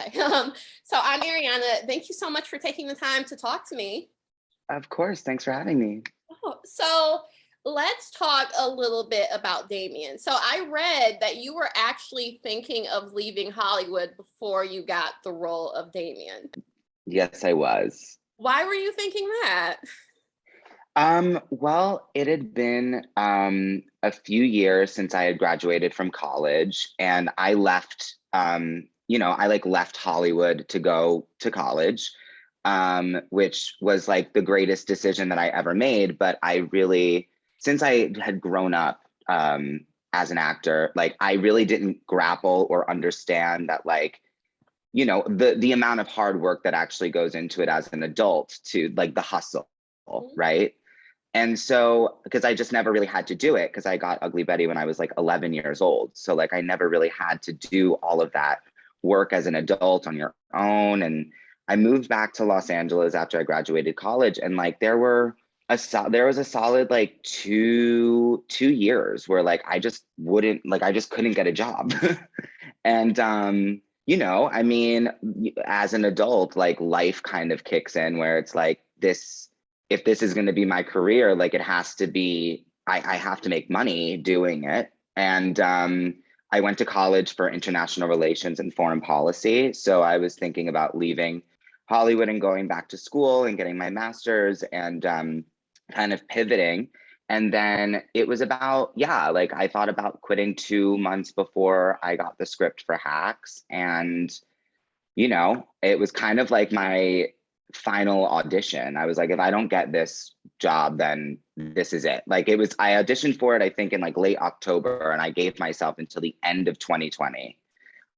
Okay. So I'm Ariana. Thank you so much for taking the time to talk to me. Of course. Thanks for having me. Oh, so let's talk a little bit about Damien. So I read that you were actually thinking of leaving Hollywood before you got the role of Damien. Yes, I was. Why were you thinking that? Well, it had been a few years since I had graduated from college, and I left, I like left Hollywood to go to college, which was like the greatest decision that I ever made. But I really, since I had grown up as an actor, like I really didn't grapple or understand that, like, the amount of hard work that actually goes into it as an adult, to like the hustle, right? And so, because I just never really had to do it, because I got Ugly Betty when I was like 11 years old. So like I never really had to do all of that work as an adult on your own. And I moved back to Los Angeles after I graduated college, and like there was a solid like two years where like I just couldn't get a job. And I mean, as an adult, like life kind of kicks in where it's like this, if this is going to be my career, like it has to be, I have to make money doing it. And I went to college for international relations and foreign policy. So I was thinking about leaving Hollywood and going back to school and getting my master's, and kind of pivoting. And then it was about, yeah, like I thought about quitting 2 months before I got the script for Hacks. And, it was kind of like my final audition. I was like, if I don't get this job, then this is it. Like I auditioned for it, I think in like late October, and I gave myself until the end of 2020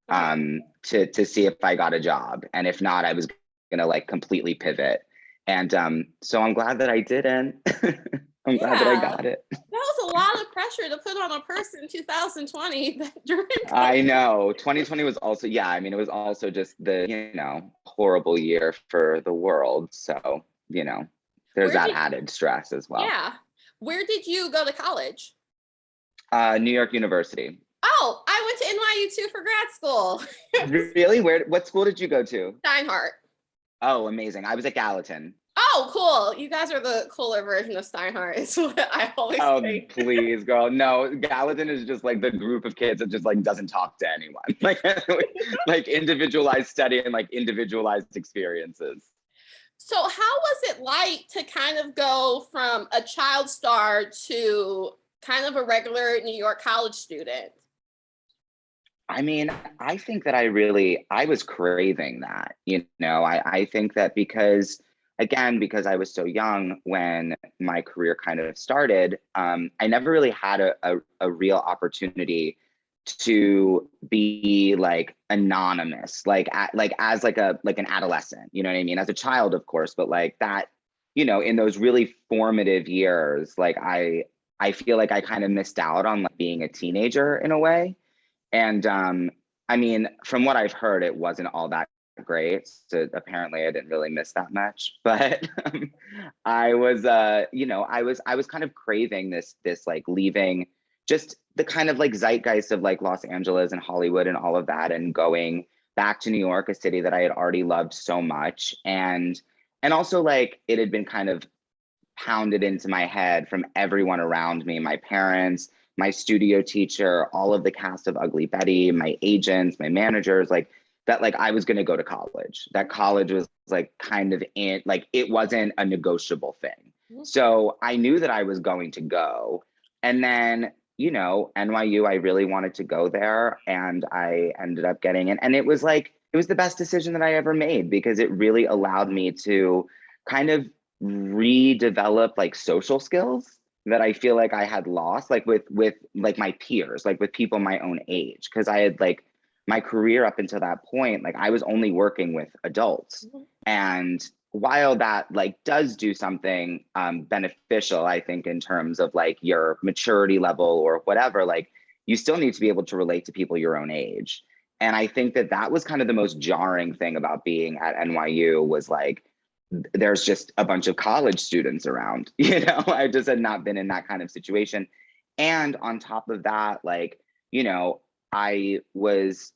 to see if I got a job. And if not, I was gonna like completely pivot. And so I'm glad that I didn't. I'm glad that I got it. That was a lot of pressure to put on a person in 2020 during I know. 2020 was also, yeah, I mean, it was also just the, horrible year for the world. So, there's that added stress as well. Yeah. Where did you go to college? New York University. Oh, I went to NYU too for grad school. Really? What school did you go to? Steinhardt. Oh, amazing. I was at Gallatin. Oh, cool. You guys are the cooler version of Steinhardt, is what I always think. Please, girl. No, Gallatin is just like the group of kids that just like doesn't talk to anyone. Like individualized study and like individualized experiences. So how was it like to kind of go from a child star to kind of a regular New York college student? I mean, I think that I was craving that, I think that because I was so young when my career kind of started, I never really had a real opportunity to be like anonymous, like as like an adolescent, you know what I mean? As a child, of course, but like that, in those really formative years, like I feel like I kind of missed out on like being a teenager in a way. And I mean, from what I've heard, it wasn't all that great. So apparently I didn't really miss that much. But I was I was kind of craving this like leaving just the kind of like zeitgeist of like Los Angeles and Hollywood and all of that, and going back to New York, a city that I had already loved so much. And also like it had been kind of pounded into my head from everyone around me, my parents, my studio teacher, all of the cast of Ugly Betty, my agents, my managers, like that, like I was going to go to college. That college was like kind of in, like it wasn't a negotiable thing. So I knew that I was going to go. And then, NYU, I really wanted to go there, and I ended up getting it. And it was the best decision that I ever made, because it really allowed me to kind of redevelop like social skills that I feel like I had lost, like with like my peers, like with people my own age. Cause I had like my career up until that point, like I was only working with adults. And while that like does do something beneficial, I think in terms of like your maturity level or whatever, like you still need to be able to relate to people your own age. And I think that was kind of the most jarring thing about being at NYU, was like, there's just a bunch of college students around, I just had not been in that kind of situation. And on top of that, like, I was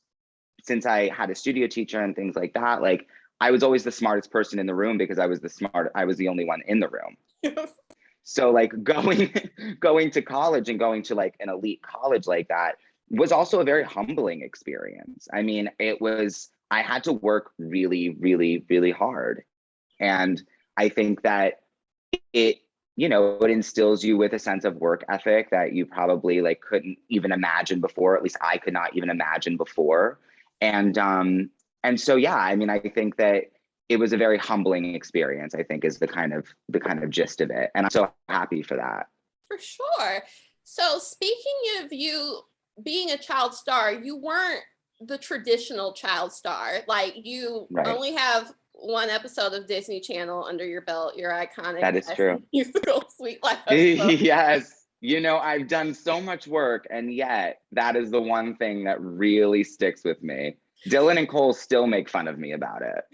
since I had a studio teacher and things like that, like I was always the smartest person in the room because I was the only one in the room. So like going to college and going to like an elite college like that was also a very humbling experience. I mean, I had to work really, really, really hard. And I think that it it instills you with a sense of work ethic that you probably like couldn't even imagine before. At least I could not even imagine before. And so yeah, I mean, I think that it was a very humbling experience, I think, is the kind of gist of it. And I'm so happy for that. For sure. So speaking of you being a child star, you weren't the traditional child star. Like you Right. only have one episode of Disney Channel under your belt. Your iconic That is true. musical Sweet Life of Yes. I've done so much work, and yet that is the one thing that really sticks with me. Dylan and Cole still make fun of me about it.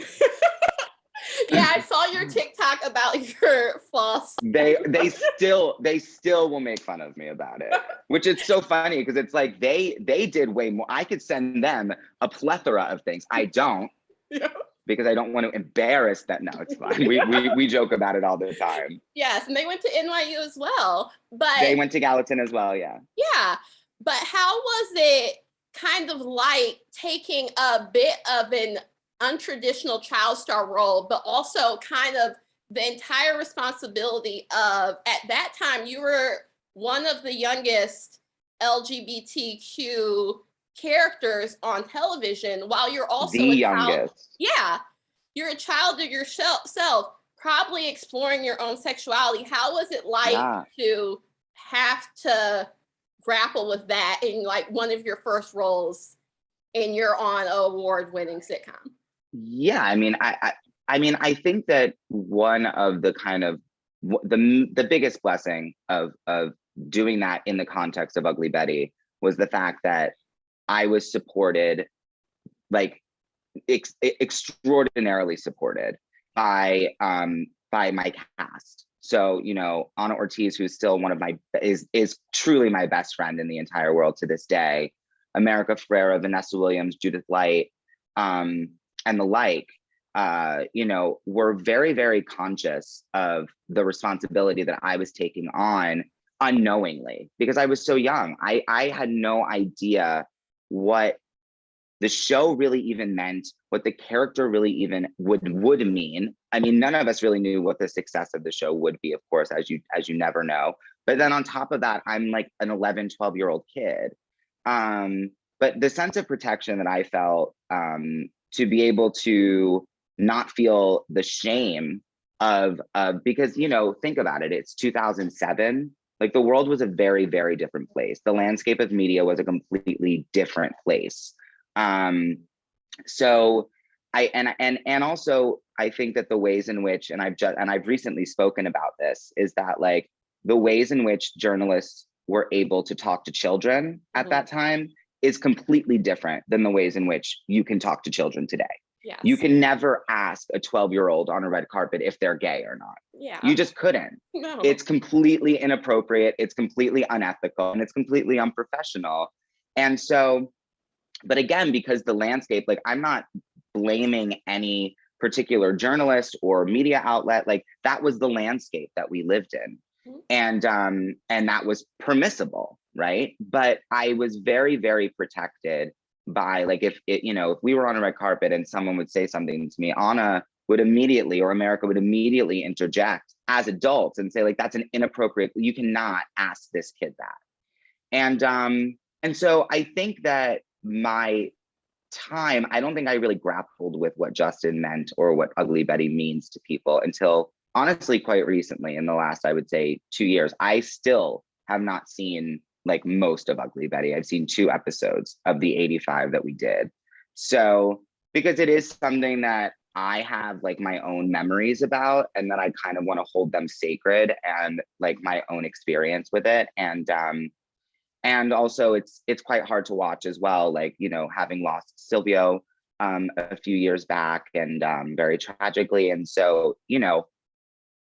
Yeah, I saw your TikTok about your false. They still will make fun of me about it, which is so funny because it's like they did way more. I could send them a plethora of things. I don't. Yeah. Because I don't want to embarrass them. No, it's fine. We joke about it all the time. Yes, and they went to NYU as well. But they went to Gallatin as well, yeah. Yeah, but how was it kind of like taking a bit of an untraditional child star role, but also kind of the entire responsibility of, at that time, you were one of the youngest LGBTQ characters on television, while you're also the youngest. Yeah, you're a child of yourself, probably exploring your own sexuality. How was it like to have to grapple with that in like one of your first roles and you're on an award-winning sitcom? Yeah, I mean, I think that one of the kind of the biggest blessing of doing that in the context of Ugly Betty was the fact that I was supported, like extraordinarily supported by my cast. So, Anna Ortiz, who's still one of my is truly my best friend in the entire world to this day, America Ferrera, Vanessa Williams, Judith Light, and the like, were very, very conscious of the responsibility that I was taking on unknowingly because I was so young. I had no idea what the show really even meant, what the character really even would mean. I mean, none of us really knew what the success of the show would be, of course, as you never know. But then on top of that, I'm like an 11, 12-year-old kid. But the sense of protection that I felt, to be able to not feel the shame of because, think about it, it's 2007. Like the world was a very, very different place. The landscape of media was a completely different place. So and also I think that the ways in which, and I've recently spoken about this, is that like the ways in which journalists were able to talk to children at that time is completely different than the ways in which you can talk to children today. Yes. You can never ask a 12-year-old on a red carpet if they're gay or not. Yeah. You just couldn't. No. It's completely inappropriate, it's completely unethical, and it's completely unprofessional. And so, but again, because the landscape, like I'm not blaming any particular journalist or media outlet, like that was the landscape that we lived in. And that was permissible, right? But I was very, very protected by, like, if we were on a red carpet and someone would say something to me, Anna would immediately, or America would immediately interject as adults and say, like, that's an inappropriate, you cannot ask this kid that. And so I think that my time, I don't think I really grappled with what Justin meant or what Ugly Betty means to people until honestly quite recently, in the last, I would say, 2 years. I still have not seen like most of Ugly Betty. I've seen 2 episodes of the 85 that we did. So because it is something that I have like my own memories about, and that I kind of want to hold them sacred and like my own experience with it. And also it's quite hard to watch as well, like, having lost Silvio a few years back, and very tragically. And so,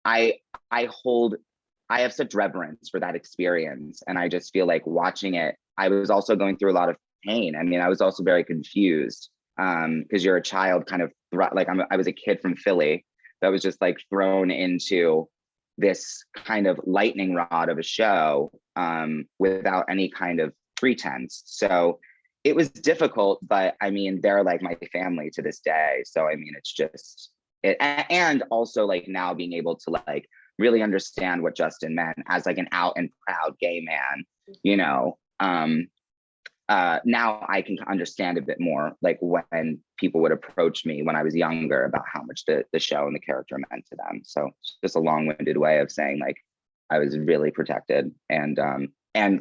I have such reverence for that experience. And I just feel like watching it, I was also going through a lot of pain. I mean, I was also very confused because you're a child kind of like I was a kid from Philly that was just like thrown into this kind of lightning rod of a show without any kind of pretense. So it was difficult, but I mean, they're like my family to this day. So I mean, it's just it, and also like now being able to like really understand what Justin meant as like an out and proud gay man, you know. Now I can understand a bit more like when people would approach me when I was younger about how much the show and the character meant to them. So it's just a long-winded way of saying like I was really protected, and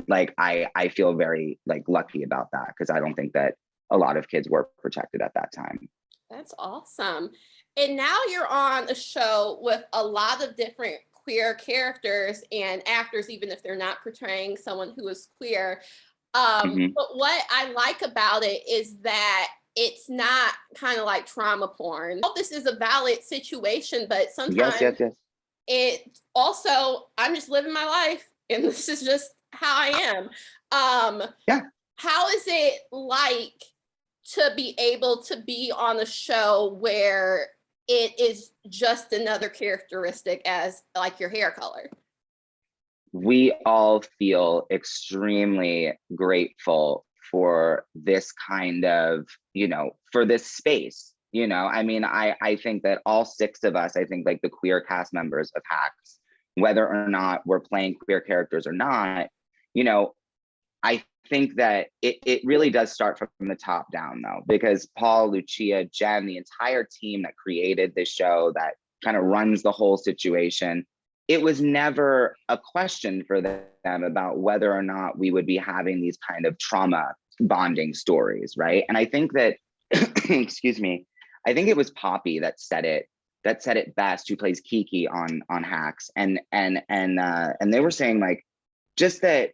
like I feel very like lucky about that, because I don't think that a lot of kids were protected at that time. That's awesome. And now you're on a show with a lot of different queer characters and actors, even if they're not portraying someone who is queer. But what I like about it is that it's not kind of like trauma porn. This is a valid situation, but sometimes Yes. it also, I'm just living my life and this is just how I am. Yeah. How is it like to be able to be on a show where it is just another characteristic as like your hair color? We all feel extremely grateful for this kind of, you know, for this space. You know, I mean, I think that all six of us, I think like the queer cast members of Hacks, whether or not we're playing queer characters or not, you know, I think that it really does start from the top down though, because Paul, Lucia, Jen, the entire team that created this show, that kind of runs the whole situation, it was never a question for them about whether or not we would be having these kind of trauma bonding stories, right? And I think that, excuse me, I think it was Poppy that said it best, who plays Kiki on Hacks, and they were saying like just that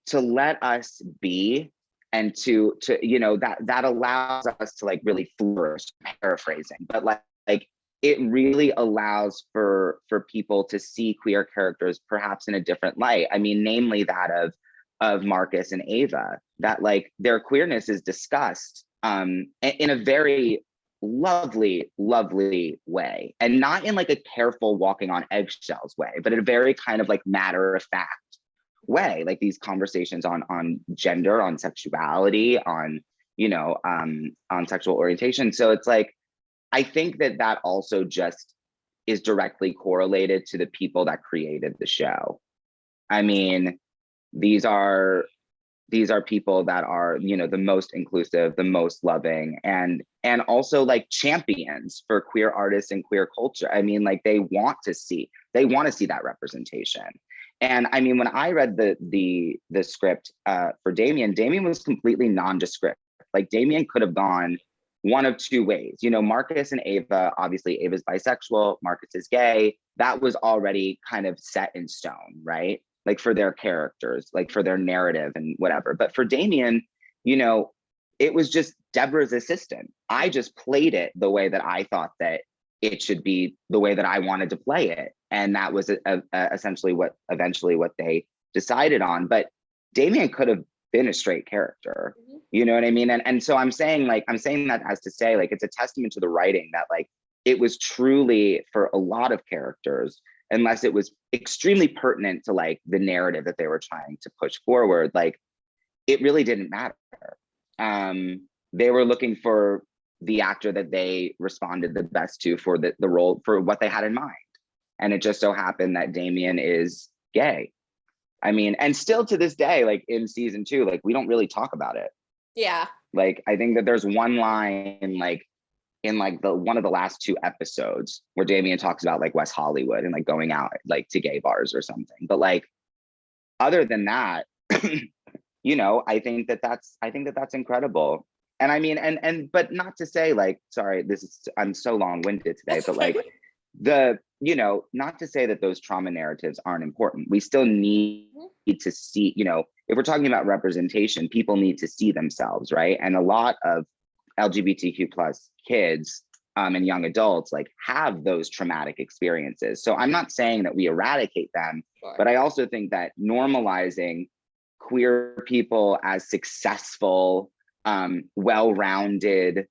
to let us be, and to you know, that allows us to like really flourish, paraphrasing, but like it really allows for people to see queer characters perhaps in a different light. I mean, namely that of Marcus and Ava, that like their queerness is discussed in a very lovely way, and not in like a careful walking on eggshells way, but in a very kind of like matter of fact way, like these conversations on gender, on sexuality, on, you know, on sexual orientation. So it's like, I think that also just is directly correlated to the people that created the show. I mean, these are people that are, you know, the most inclusive, the most loving, and also like champions for queer artists and queer culture. I mean, like they want to see that representation. And I mean, when I read the script for Damien was completely nondescript. Like Damien could have gone one of two ways. You know, Marcus and Ava, obviously Ava's bisexual, Marcus is gay. That was already kind of set in stone, right? Like for their characters, like for their narrative and whatever. But for Damien, you know, it was just Deborah's assistant. I just played it the way that I thought that it should be, the way that I wanted to play it. And that was essentially what they decided on. But Damien could have been a straight character. You know what I mean? And so I'm saying that as to say, like, it's a testament to the writing that like it was truly for a lot of characters, unless it was extremely pertinent to like the narrative that they were trying to push forward, like it really didn't matter. They were looking for the actor that they responded the best to for the role, for what they had in mind. And it just so happened that Damien is gay. I mean, and still to this day, like in season 2, like we don't really talk about it. Yeah. Like I think that there's one line like in like the one of the last 2 episodes where Damien talks about like West Hollywood and like going out like to gay bars or something. But like other than that, you know, I think that that's incredible. And I mean, and but not to say like, sorry, I'm so long-winded today, but like you know, not to say that those trauma narratives aren't important. We still need to see, you know, if we're talking about representation, people need to see themselves, right? And a lot of LGBTQ plus kids and young adults like have those traumatic experiences. So I'm not saying that we eradicate them, but I also think that normalizing queer people as successful, well-rounded,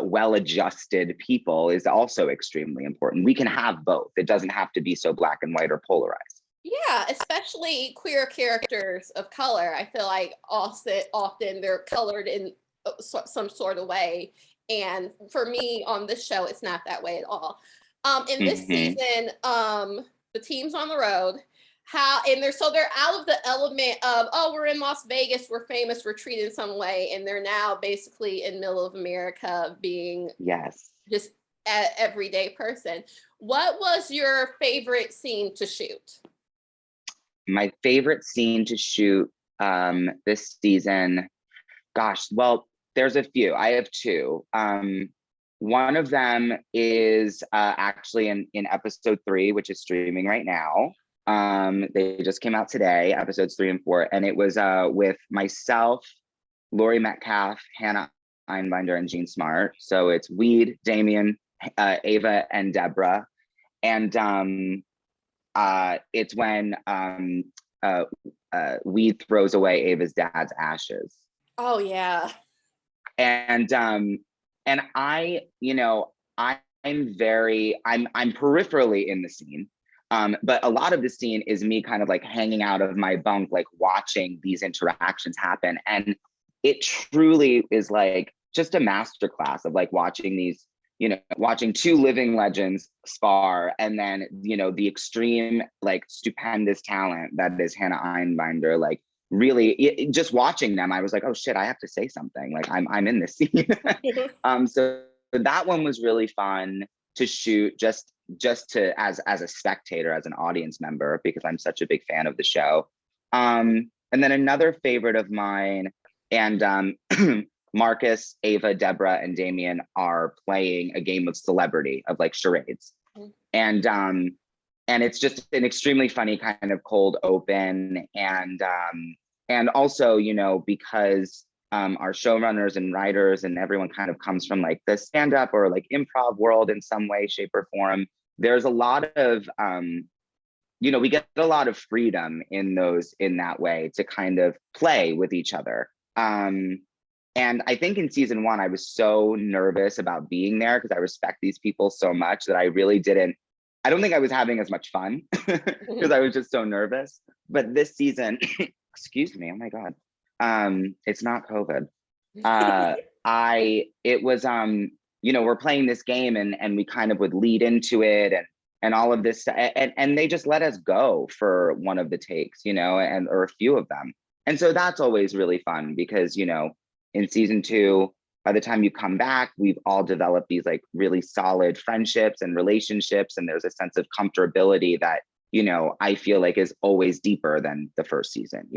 well-adjusted people is also extremely important. We can have both. It doesn't have to be so black and white or polarized. Yeah, especially queer characters of color. I feel like often they're colored in some sort of way. And for me on this show, it's not that way at all. In this season, the team's on the road. They're out of the element of, oh, we're in Las Vegas, we're famous, we're treated in some way, and they're now basically in middle of America being just an everyday person. What was your favorite scene to shoot? My favorite scene to shoot this season, gosh, well, there's a few. I have two. One of them is actually in episode 3, which is streaming right now. They just came out today, episodes 3 and 4, and it was with myself, Laurie Metcalf, Hannah Einbinder, and Jean Smart. So it's Weed, Damien, Ava, and Deborah. And it's when Weed throws away Ava's dad's ashes. Oh yeah. And I, I'm peripherally in the scene. But a lot of the scene is me kind of like hanging out of my bunk, like watching these interactions happen. And it truly is like just a masterclass of like watching these, watching two living legends spar, and then, the extreme, like stupendous talent that is Hannah Einbinder, like really just watching them, I was like, oh shit, I have to say something. Like I'm in this scene. So that one was really fun to shoot just to as a spectator, as an audience member, because I'm such a big fan of the show. And then another favorite of mine, and Marcus, Ava, Deborah, and Damien are playing a game of celebrity, of like charades. And it's just an extremely funny kind of cold open. And also, because our showrunners and writers and everyone kind of comes from like the stand-up or like improv world in some way, shape, or form, there's a lot of, we get a lot of freedom in that way to kind of play with each other. And I think in season 1, I was so nervous about being there because I respect these people so much that I really I don't think I was having as much fun because I was just so nervous. But this season, excuse me, oh my God, it's not COVID. We're playing this game and we kind of would lead into it and all of this, and they just let us go for one of the takes, or a few of them. And so that's always really fun because, in season 2, by the time you come back, we've all developed these like really solid friendships and relationships. And there's a sense of comfortability that, I feel like is always deeper than the first season,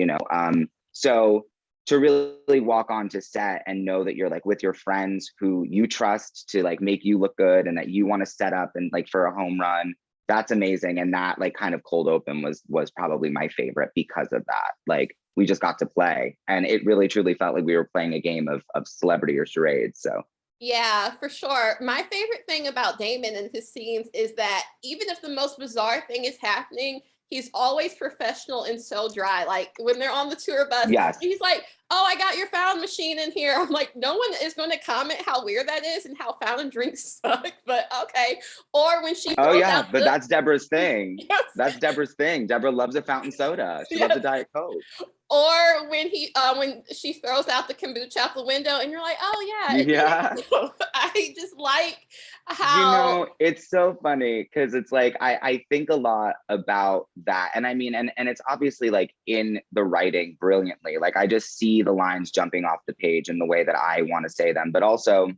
So to really walk onto set and know that you're like with your friends who you trust to like make you look good and that you want to set up and like for a home run, that's amazing. And that like kind of cold open was probably my favorite because of that. Like we just got to play and it really truly felt like we were playing a game of celebrity or charades. So yeah, for sure. My favorite thing about Damon and his scenes is that even if the most bizarre thing is happening, he's always professional and so dry. Like when they're on the tour bus, he's like, oh, I got your fountain machine in here. I'm like, no one is going to comment how weird that is and how fountain drinks suck, but okay. Or when she but that's Deborah's thing. Yes. That's Deborah's thing. Deborah loves a fountain soda. She loves a Diet Coke. Or when when she throws out the kombucha out the window and you're like, oh yeah. I just like how it's so funny because it's like I think a lot about that. And I mean, and it's obviously like in the writing brilliantly. Like I just see the lines jumping off the page in the way that I want to say them, but also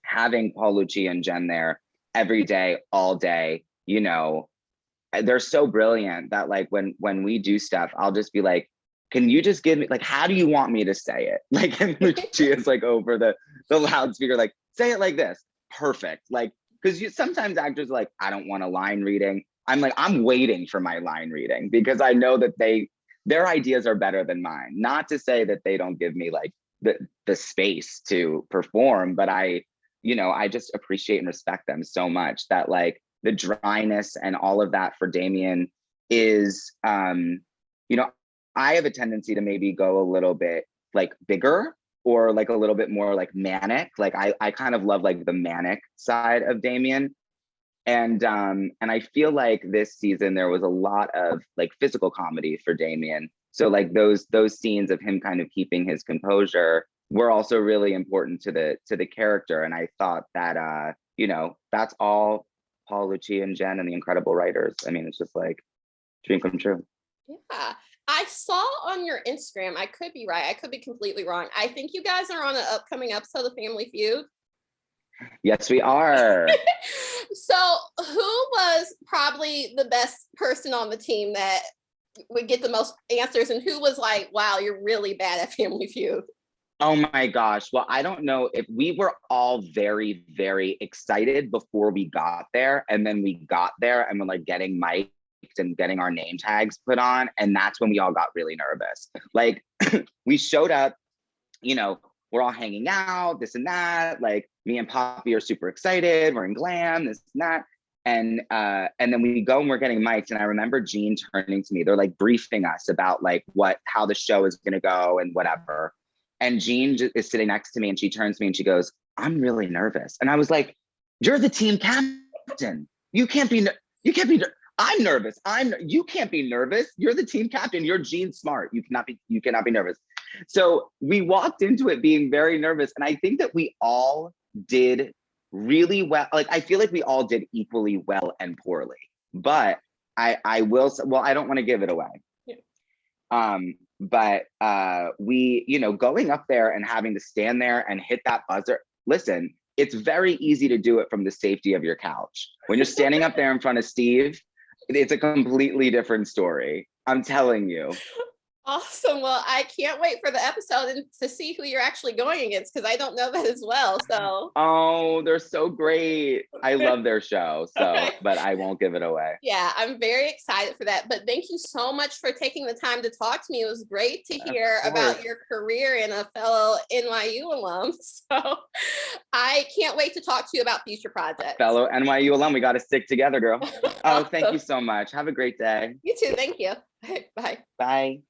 having Paul Lucci and Jen there every day, all day, they're so brilliant that like when we do stuff, I'll just be like, can you just give me like, how do you want me to say it? Like, and Lucci is like over the loudspeaker, like, say it like this. Perfect. Like, because sometimes actors are like, I don't want a line reading. I'm like, I'm waiting for my line reading because I know that their ideas are better than mine. Not to say that they don't give me like the space to perform, but I just appreciate and respect them so much that like the dryness and all of that for Damien is, I have a tendency to maybe go a little bit like bigger or like a little bit more like manic. Like I kind of love like the manic side of Damien. And I feel like this season there was a lot of like physical comedy for Damien. So like those scenes of him kind of keeping his composure were also really important to the character. And I thought that you know, that's all Paul, Lucci, and Jen and the incredible writers. I mean, it's just like dream come true. Yeah. I saw on your Instagram, I could be right, I could be completely wrong. I think you guys are on an upcoming episode of Family Feud. Yes, we are. So who was probably the best person on the team that would get the most answers, and who was like, wow, you're really bad at Family Feud? Oh my gosh. Well, I don't know if we were all very, very excited before we got there. And then we got there and we're like getting mic'd and getting our name tags put on. And that's when we all got really nervous. Like we showed up, you know, we're all hanging out, this and that. Like me and Poppy are super excited. We're in glam, this and that. And then we go and we're getting mics. And I remember Jean turning to me. They're like briefing us about like how the show is gonna go and whatever. And Jean is sitting next to me and she turns to me and she goes, I'm really nervous. And I was like, you're the team captain. You can't be, I'm nervous. You can't be nervous. You're the team captain. You're Jean Smart. You cannot be nervous. So we walked into it being very nervous. And I think that we all did really well. Like, I feel like we all did equally well and poorly, but I will, well, I don't want to give it away. Yeah. But we, you know, going up there and having to stand there and hit that buzzer, listen, it's very easy to do it from the safety of your couch. When you're standing up there in front of Steve, it's a completely different story. I'm telling you. Awesome. Well, I can't wait for the episode and to see who you're actually going against, because I don't know that as well. So. Oh, they're so great. I love their show. So, okay. But I won't give it away. Yeah, I'm very excited for that. But thank you so much for taking the time to talk to me. It was great to hear about your career and a fellow NYU alum. So I can't wait to talk to you about future projects. Fellow NYU alum, we got to stick together, girl. Oh, thank you so much. Have a great day. You too. Thank you. Bye. Bye.